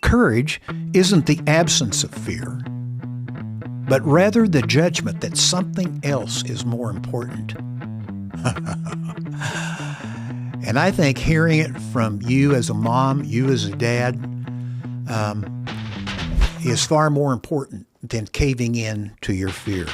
courage isn't the absence of fear, but rather the judgment that something else is more important. And I think hearing it from you as a mom, you as a dad, is far more important than caving in to your fear.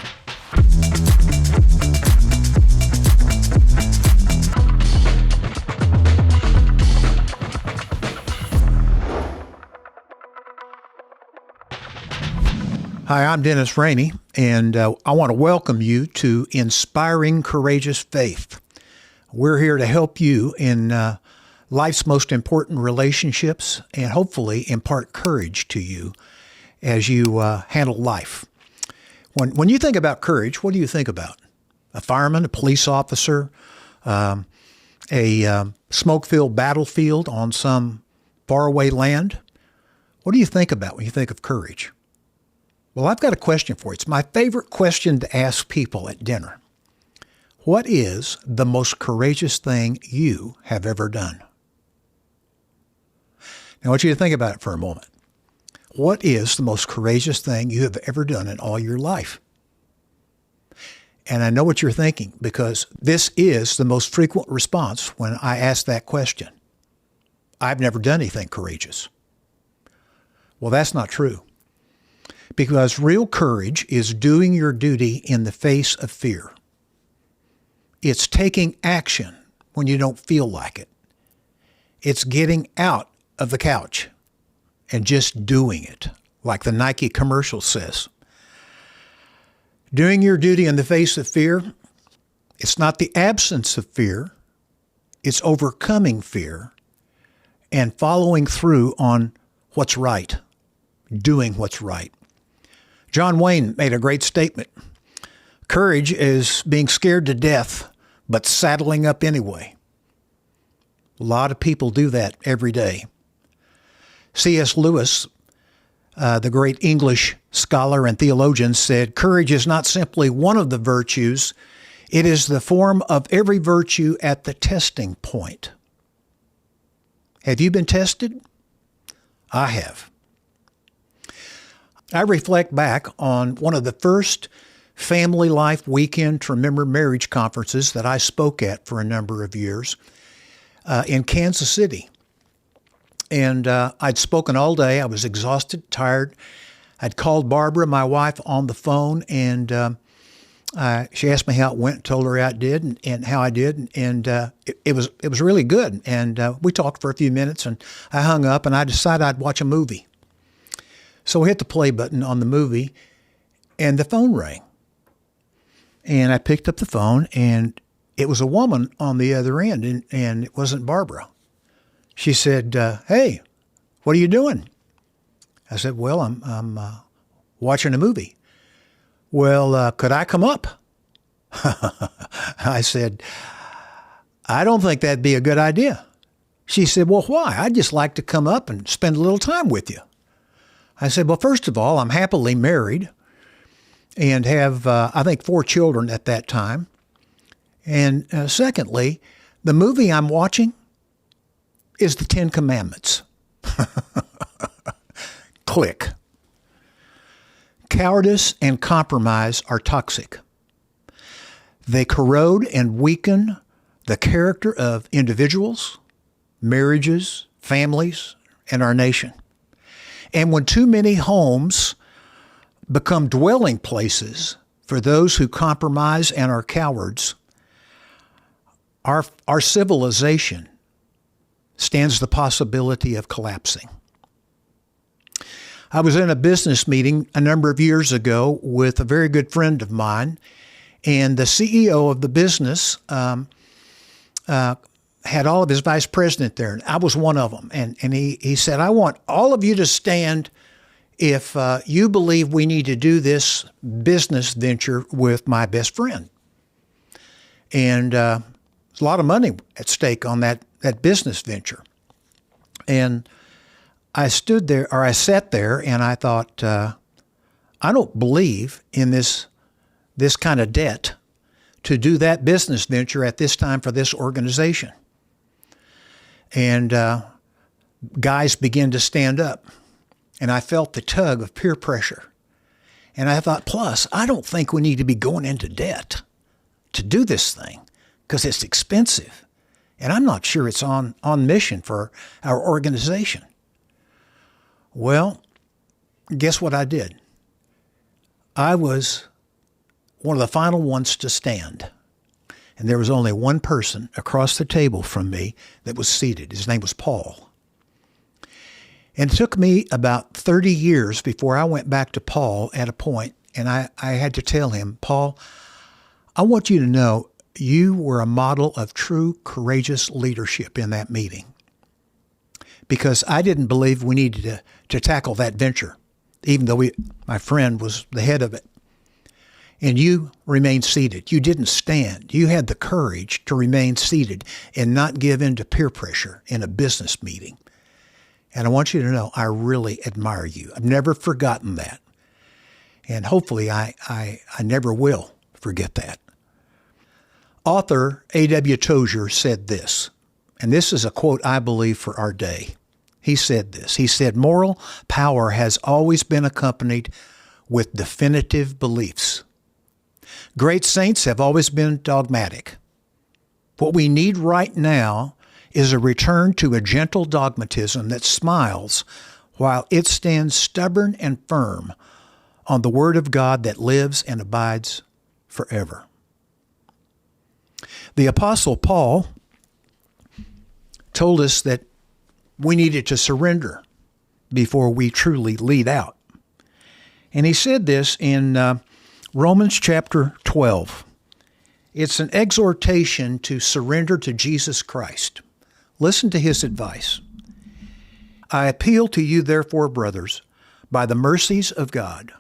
Hi, I'm Dennis Rainey, and I want to welcome you to Inspiring Courageous Faith. We're here to help you in life's most important relationships and hopefully impart courage to you as you handle life. When you think about courage, what do you think about? A fireman, a police officer, a smoke-filled battlefield on some faraway land? What do you think about when you think of courage? Well, I've got a question for you. It's my favorite question to ask people at dinner. What is the most courageous thing you have ever done? Now, I want you to think about it for a moment. What is the most courageous thing you have ever done in all your life? And I know what you're thinking, because this is the most frequent response when I ask that question. I've never done anything courageous. Well, that's not true. Because real courage is doing your duty in the face of fear. It's taking action when you don't feel like it. It's getting out of the couch and just doing it, like the Nike commercial says. Doing your duty in the face of fear, it's not the absence of fear, it's overcoming fear and following through on what's right, doing what's right. John Wayne made a great statement. Courage is being scared to death, but saddling up anyway. A lot of people do that every day. C.S. Lewis, the great English scholar and theologian, said, courage is not simply one of the virtues, it is the form of every virtue at the testing point. Have you been tested? I have. I reflect back on one of the first Family Life Weekend to Remember Marriage conferences that I spoke at for a number of years in Kansas City. And I'd spoken all day. I was exhausted, tired. I'd called Barbara, my wife, on the phone, and she asked me how it went, told her how it did and how I did, and it was really good. And we talked for a few minutes, and I hung up, and I decided I'd watch a movie. So we hit the play button on the movie, and the phone rang. And I picked up the phone, and it was a woman on the other end, and it wasn't Barbara. She said, hey, what are you doing? I said, well, I'm watching a movie. Well, could I come up? I said, I don't think that'd be a good idea. She said, well, why? I'd just like to come up and spend a little time with you. I said, well, first of all, I'm happily married and have, I think, 4 children at that time. And secondly, the movie I'm watching is the 10 Commandments. Click. Cowardice and compromise are toxic. They corrode and weaken the character of individuals, marriages, families, and our nation. And when too many homes become dwelling places for those who compromise and are cowards, our civilization stands the possibility of collapsing. I was in a business meeting a number of years ago with a very good friend of mine, and the CEO of the business had all of his vice president there, and I was one of them. And he said, I want all of you to stand if you believe we need to do this business venture with my best friend. And there's a lot of money at stake on that business venture. And I sat there, and I thought, I don't believe in this kind of debt to do that business venture at this time for this organization. And guys began to stand up. and I felt the tug of peer pressure. And I thought, plus, I don't think we need to be going into debt to do this thing because it's expensive. And I'm not sure it's on mission for our organization. Well, guess what I did? I was one of the final ones to stand. And there was only one person across the table from me that was seated. His name was Paul. And it took me about 30 years before I went back to Paul at a point, and I had to tell him, Paul, I want you to know you were a model of true, courageous leadership in that meeting. Because I didn't believe we needed to tackle that venture, even though my friend was the head of it. And you remained seated. You didn't stand. You had the courage to remain seated and not give in to peer pressure in a business meeting. And I want you to know I really admire you. I've never forgotten that. And hopefully I never will forget that. Author A.W. Tozier said this, and this is a quote I believe for our day. He said this. He said, moral power has always been accompanied with definitive beliefs. Great saints have always been dogmatic. What we need right now is a return to a gentle dogmatism that smiles while it stands stubborn and firm on the Word of God that lives and abides forever. The Apostle Paul told us that we needed to surrender before we truly lead out. And he said this in Romans chapter 12. It's an exhortation to surrender to Jesus Christ. Listen to his advice. I appeal to you, therefore, brothers, by the mercies of God,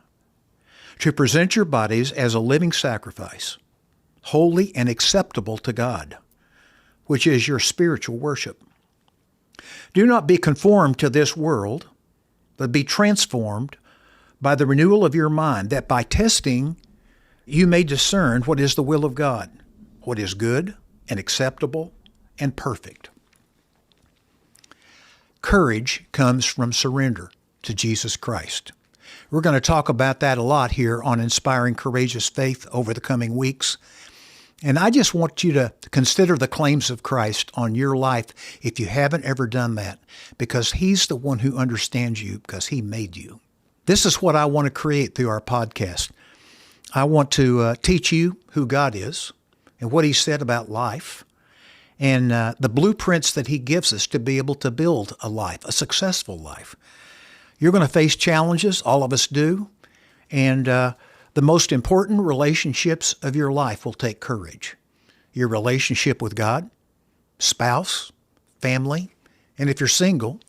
to present your bodies as a living sacrifice, holy and acceptable to God, which is your spiritual worship. Do not be conformed to this world, but be transformed by the renewal of your mind, that by testing you may discern what is the will of God, what is good and acceptable and perfect. Courage comes from surrender to Jesus Christ. We're going to talk about that a lot here on Inspiring Courageous Faith over the coming weeks. And I just want you to consider the claims of Christ on your life if you haven't ever done that, because he's the one who understands you because he made you. This is what I want to create through our podcast. I want to teach you who God is and what he said about life and the blueprints that he gives us to be able to build a life, a successful life. You're going to face challenges, all of us do, and the most important relationships of your life will take courage. Your relationship with God, spouse, family, and if you're single,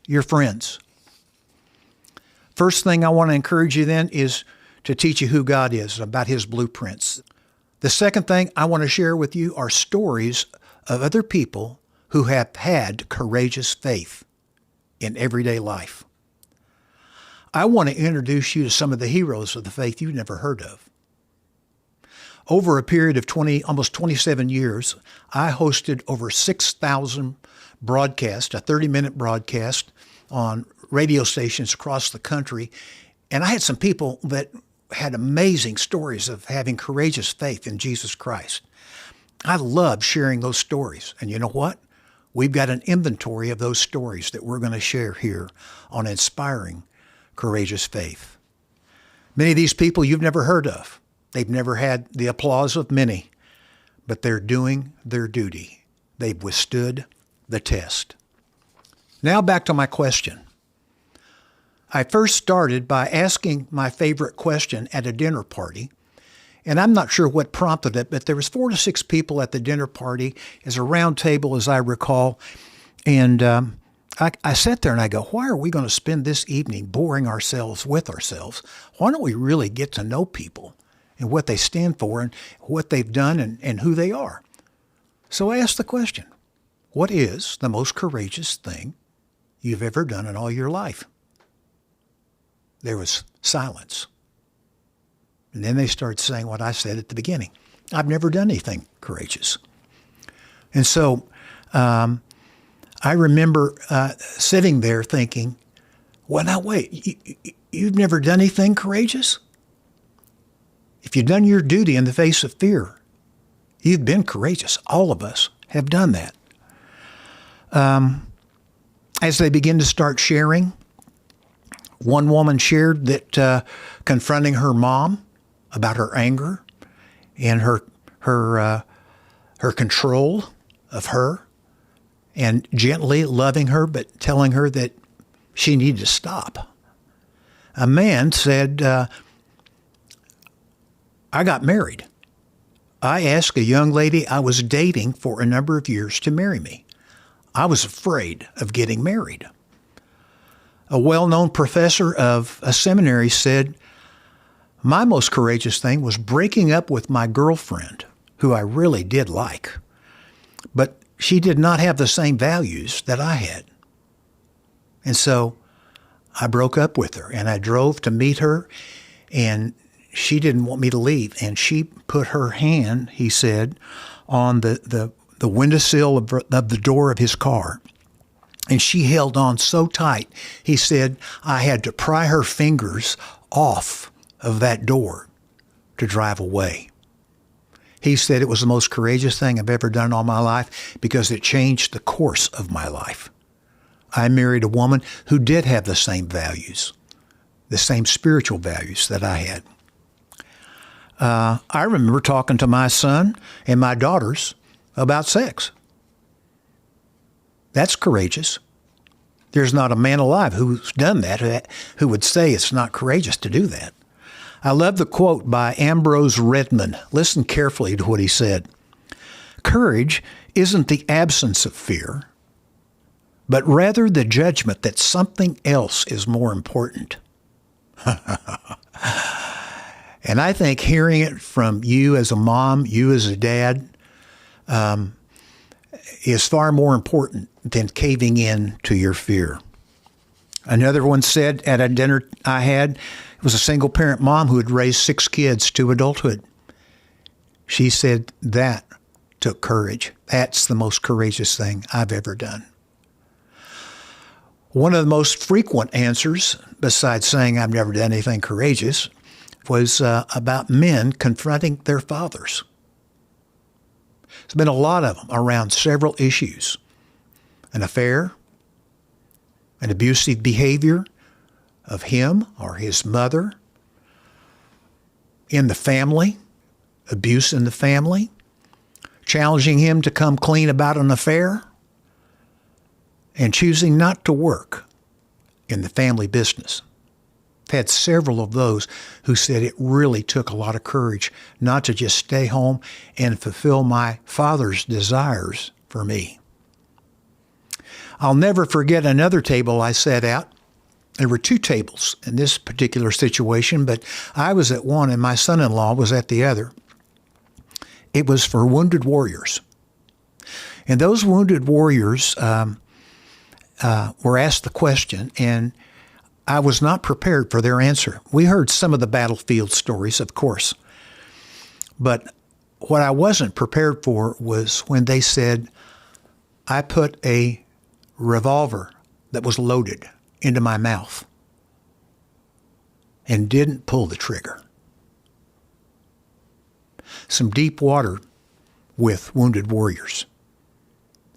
your friends. First thing I want to encourage you then is to teach you who God is, about his blueprints. The second thing I want to share with you are stories of other people who have had courageous faith in everyday life. I want to introduce you to some of the heroes of the faith you've never heard of. Over a period of almost 27 years, I hosted over 6,000 broadcasts, a 30-minute broadcast on radio stations across the country. And I had some people that had amazing stories of having courageous faith in Jesus Christ. I love sharing those stories. And you know what? We've got an inventory of those stories that we're going to share here on Inspiring Courageous Faith. Many of these people you've never heard of. They've never had the applause of many, but they're doing their duty. They've withstood the test. Now back to my question. I first started by asking my favorite question at a dinner party, and I'm not sure what prompted it, but there was 4 to 6 people at the dinner party as a round table, as I recall, and I sat there and I go, why are we going to spend this evening boring ourselves with ourselves? Why don't we really get to know people and what they stand for and what they've done and who they are? So I asked the question, what is the most courageous thing you've ever done in all your life? There was silence. And then they started saying what I said at the beginning. I've never done anything courageous. And so I remember sitting there thinking, Well, now wait, you've never done anything courageous? If you've done your duty in the face of fear, you've been courageous. All of us have done that. As they begin to start sharing, one woman shared that confronting her mom about her anger and her control of her, and gently loving her, but telling her that she needed to stop. A man said, I got married. I asked a young lady I was dating for a number of years to marry me. I was afraid of getting married. A well-known professor of a seminary said, my most courageous thing was breaking up with my girlfriend, who I really did like, but she did not have the same values that I had. And so I broke up with her, and I drove to meet her, and she didn't want me to leave. And she put her hand, he said, on the windowsill of the door of his car. And she held on so tight, he said, I had to pry her fingers off of that door to drive away. He said it was the most courageous thing I've ever done all my life because it changed the course of my life. I married a woman who did have the same values, the same spiritual values that I had. I remember talking to my son and my daughters about sex. That's courageous. There's not a man alive who's done that who would say it's not courageous to do that. I love the quote by Ambrose Redman. Listen carefully to what he said. Courage isn't the absence of fear, but rather the judgment that something else is more important. And I think hearing it from you as a mom, you as a dad, is far more important than caving in to your fear. Another one said at a dinner I had, it was a single-parent mom who had raised 6 kids to adulthood. She said that took courage. That's the most courageous thing I've ever done. One of the most frequent answers, besides saying I've never done anything courageous, was about men confronting their fathers. There's been a lot of them around several issues. An affair, an abusive behavior of him or his mother, in the family, abuse in the family, challenging him to come clean about an affair, and choosing not to work in the family business. I've had several of those who said it really took a lot of courage not to just stay home and fulfill my father's desires for me. I'll never forget another table I sat at. There were 2 tables in this particular situation, but I was at one and my son-in-law was at the other. It was for wounded warriors. And those wounded warriors were asked the question, and I was not prepared for their answer. We heard some of the battlefield stories, of course. But what I wasn't prepared for was when they said, I put a revolver that was loaded into my mouth and didn't pull the trigger. Some deep water with wounded warriors.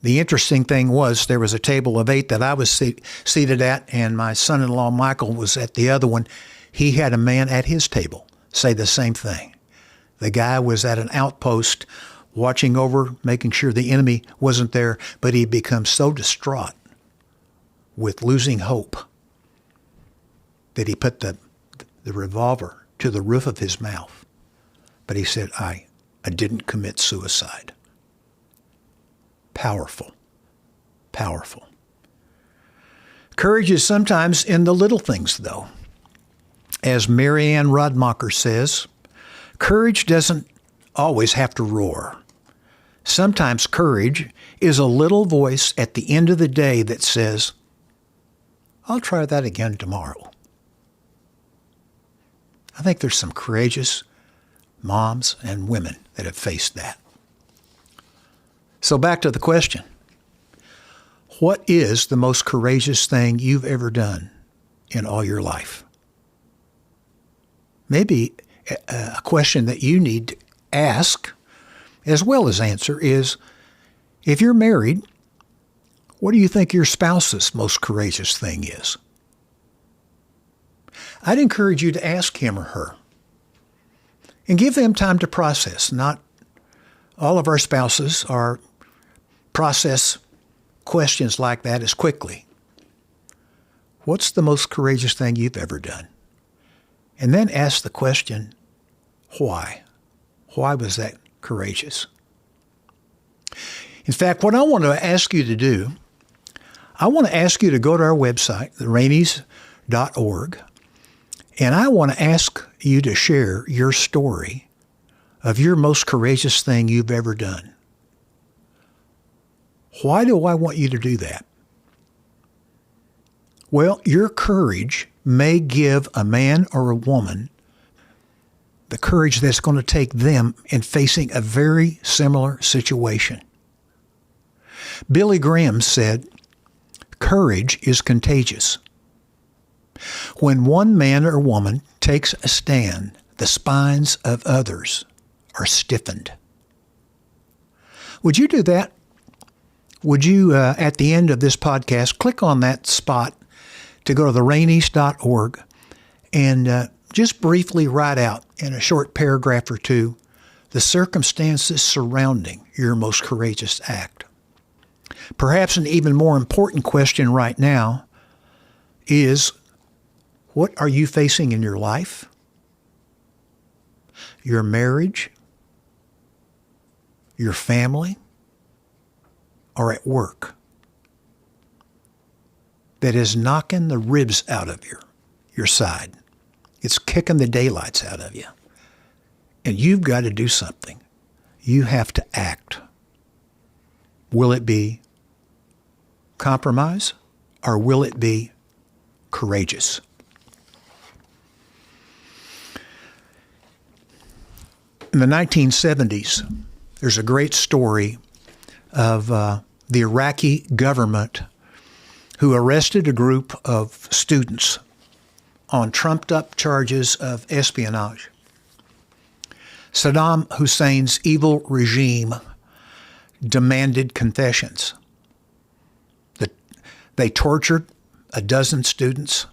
The interesting thing was there was a table of 8 that I was seated at, and my son-in-law Michael was at the other one. He had a man at his table say the same thing. The guy was at an outpost watching over, making sure the enemy wasn't there, but he'd become so distraught with losing hope that he put the revolver to the roof of his mouth. But he said, I didn't commit suicide. Powerful. Powerful. Courage is sometimes in the little things, though. As Marianne Rodmacher says, courage doesn't always have to roar. Sometimes courage is a little voice at the end of the day that says, I'll try that again tomorrow. I think there's some courageous moms and women that have faced that. So back to the question. What is the most courageous thing you've ever done in all your life? Maybe a question that you need to ask as well as answer is, if you're married, what do you think your spouse's most courageous thing is? I'd encourage you to ask him or her and give them time to process. Not all of our spouses process questions like that as quickly. What's the most courageous thing you've ever done? And then ask the question, why? Why was that courageous? In fact, what I want to ask you to do, I want to ask you to go to our website, therainey's.org, and I want to ask you to share your story of your most courageous thing you've ever done. Why do I want you to do that? Well, your courage may give a man or a woman the courage that's going to take them in facing a very similar situation. Billy Graham said, "Courage is contagious. When one man or woman takes a stand, the spines of others are stiffened." Would you do that? Would you, at the end of this podcast, click on that spot to go to theraineys.org and just briefly write out in a short paragraph or two the circumstances surrounding your most courageous act. Perhaps an even more important question right now is, what are you facing in your life, your marriage, your family, or at work that is knocking the ribs out of your side? It's kicking the daylights out of you. And you've got to do something. You have to act. Will it be compromise or will it be courageous? In the 1970s, there's a great story of the Iraqi government who arrested a group of students on trumped-up charges of espionage. Saddam Hussein's evil regime demanded confessions. They tortured a dozen students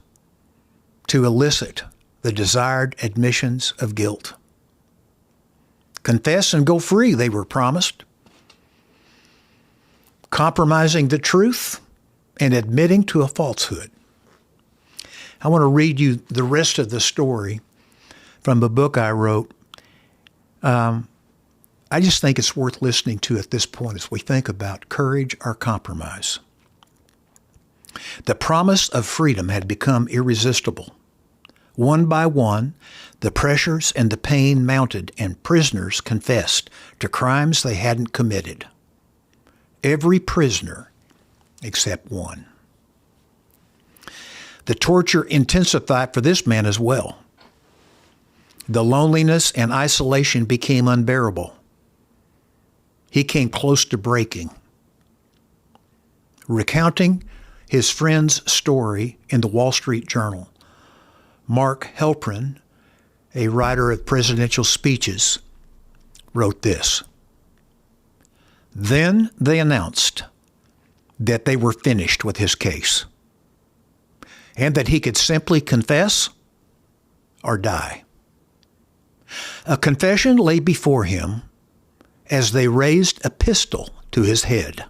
to elicit the desired admissions of guilt. Confess and go free, they were promised. Compromising the truth and admitting to a falsehood. I want to read you the rest of the story from a book I wrote. I just think it's worth listening to at this point as we think about courage or compromise. The promise of freedom had become irresistible. One by one, the pressures and the pain mounted, and prisoners confessed to crimes they hadn't committed. Every prisoner except one. The torture intensified for this man as well. The loneliness and isolation became unbearable. He came close to breaking. Recounting his friend's story in the Wall Street Journal, Mark Halperin, a writer of presidential speeches, wrote this: "Then they announced that they were finished with his case and that he could simply confess or die. A confession lay before him as they raised a pistol to his head.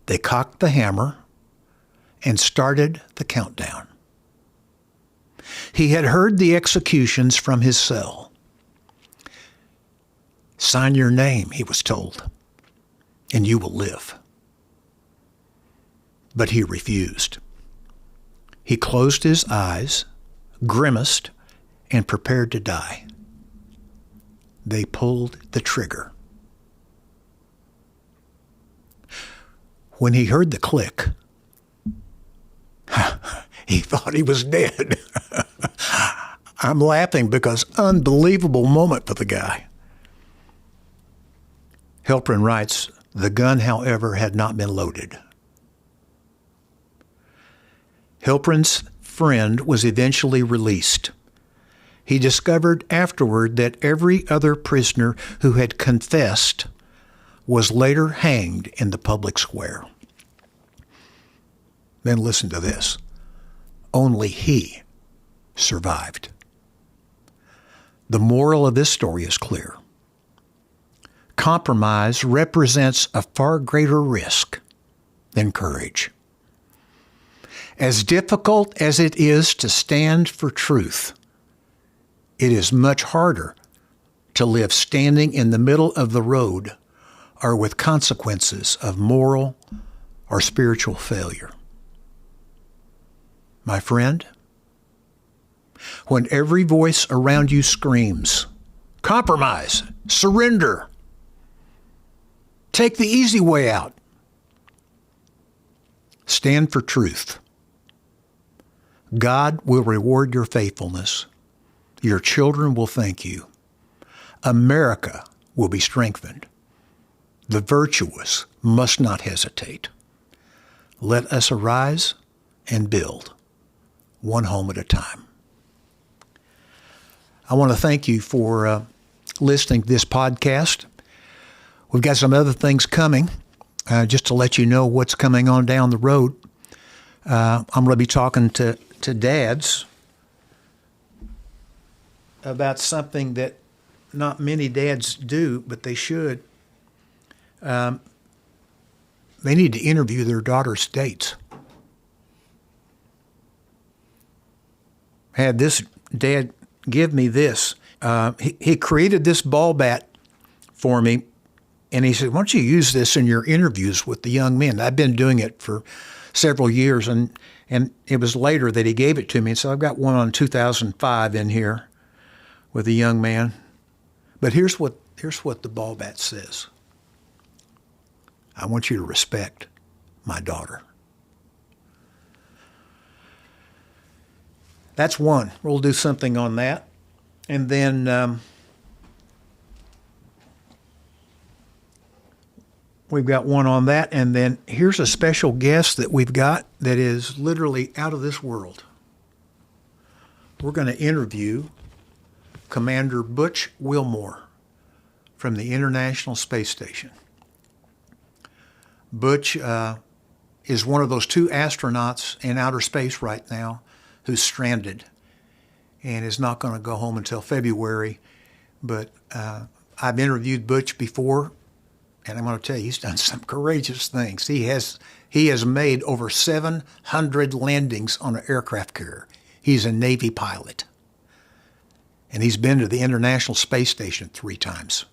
They cocked the hammer and started the countdown. He had heard the executions from his cell. Sign your name, he was told, and you will live. But he refused. He closed his eyes, grimaced, and prepared to die. They pulled the trigger. When he heard the click, he thought he was dead." I'm laughing because unbelievable moment for the guy. Halperin writes, "The gun, however, had not been loaded." Halperin's friend was eventually released. He discovered afterward that every other prisoner who had confessed was later hanged in the public square. Then listen to this. Only he survived. The moral of this story is clear. Compromise represents a far greater risk than courage. As difficult as it is to stand for truth, it is much harder to live standing in the middle of the road or with consequences of moral or spiritual failure. My friend, when every voice around you screams, compromise, surrender, take the easy way out, stand for truth. God will reward your faithfulness. Your children will thank you. America will be strengthened. The virtuous must not hesitate. Let us arise and build, one home at a time. I want to thank you for listening to this podcast. We've got some other things coming, just to let you know what's coming on down the road. I'm going to be talking to dads about something that not many dads do, but they should. They need to interview their daughter's dates. Had this dad give me this. He created this ball bat for me, and he said, why don't you use this in your interviews with the young men? I've been doing it for several years, and it was later that he gave it to me. So I've got one on 2005 in here with a young man. But here's what the ball bat says. I want you to respect my daughter. That's one. We'll do something on that. And then we've got one on that. And then here's a special guest that we've got that is literally out of this world. We're going to interview Commander Butch Wilmore from the International Space Station. Butch is one of those two astronauts in outer space right now who's stranded and is not going to go home until February. But I've interviewed Butch before, and I'm going to tell you, he's done some courageous things. He has made over 700 landings on an aircraft carrier. He's a Navy pilot. And he's been to the International Space Station 3 times.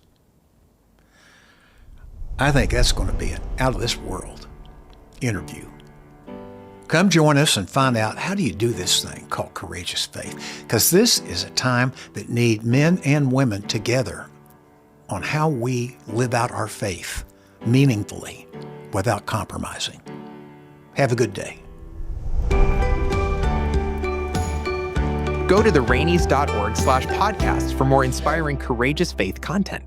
I think that's going to be an out-of-this-world interview. Come join us and find out, how do you do this thing called courageous faith? Because this is a time that needs men and women together on how we live out our faith meaningfully without compromising. Have a good day. Go to therainey's.org/podcast for more inspiring courageous faith content.